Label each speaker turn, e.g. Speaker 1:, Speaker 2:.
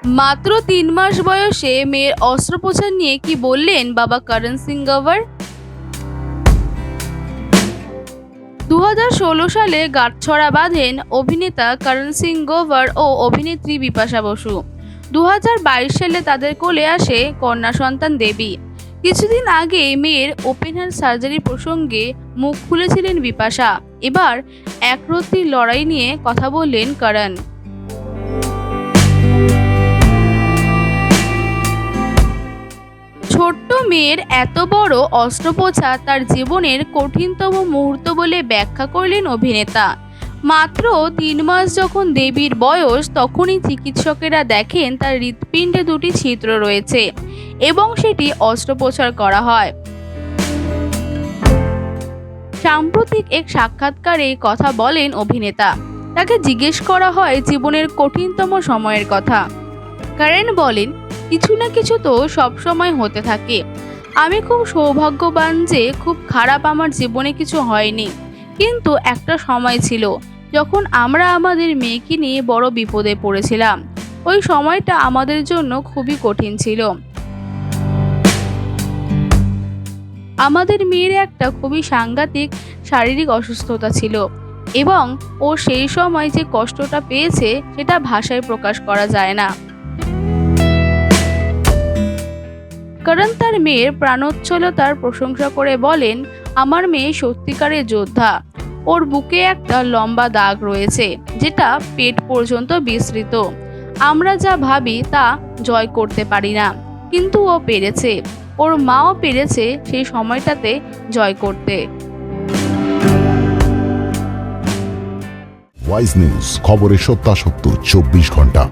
Speaker 1: মাত্র 3 মাস বয়সে মেয়ের অস্ত্রোপচার নিয়ে কি বললেন বাবা করণ সিং গ্রোভার। 2016 সালে গাঁটছড়া বাঁধেন অভিনেতা করণ সিং গ্রোভার ও অভিনেত্রী বিপাশা বসু। 2022 সালে তাদের কোলে আসে কন্যা সন্তান দেবী। কিছুদিন আগে মেয়ের ওপেন হার্ট সার্জারি প্রসঙ্গে মুখ খুলেছিলেন বিপাশা। এবার একরত্তির লড়াই নিয়ে কথা বললেন করণ। ছোট্ট মেয়ের এত বড় অস্ত্রোপচার তার জীবনের কঠিনতম মুহূর্ত বলে ব্যাখ্যা করলেন অভিনেতা। মাত্র 3 মাস যখন দেবীর বয়স, তখনই চিকিৎসকেরা দেখেন তার হৃৎপিণ্ডে 2টি ছিদ্র রয়েছে এবং সেটি অস্ত্রোপচার করা হয়। সাম্প্রতিক এক সাক্ষাৎকারে এই কথা বলেন অভিনেতা। তাকে জিজ্ঞেস করা হয় জীবনের কঠিনতম সময়ের কথা। করণ বলেন, কিছু না কিছু তো সবসময় হতে থাকে। আমি খুব সৌভাগ্যবান যে খুব খারাপ আমার জীবনে কিছু হয়নি, কিন্তু একটা সময় ছিল যখন আমরা আমাদের মেয়েকে নিয়ে বড় বিপদে পড়েছিলাম। ওই সময়টা আমাদের জন্য খুবই কঠিন ছিল। আমাদের মেয়ের একটা খুবই সাংঘাতিক শারীরিক অসুস্থতা ছিল এবং ও সেই সময় যে কষ্টটা পেয়েছে সেটা ভাষায় প্রকাশ করা যায় না। করণ তার মেয়ের প্রাণোচ্ছলতার প্রশংসা করে বলেন, আমার মেয়ে সত্যিকারের যোদ্ধা। ওর বুকে একটা লম্বা দাগ রয়েছে যেটা পেট পর্যন্ত বিস্তৃত। আমরা যা ভাবি তা জয় করতে পারি না, কিন্তু ও পেরেছে। ওর মাও পেরেছে সেই সময়টাতে জয় করতে।
Speaker 2: ওয়াইজ নিউজ, খবরের সত্যাসত্য 24 ঘন্টা।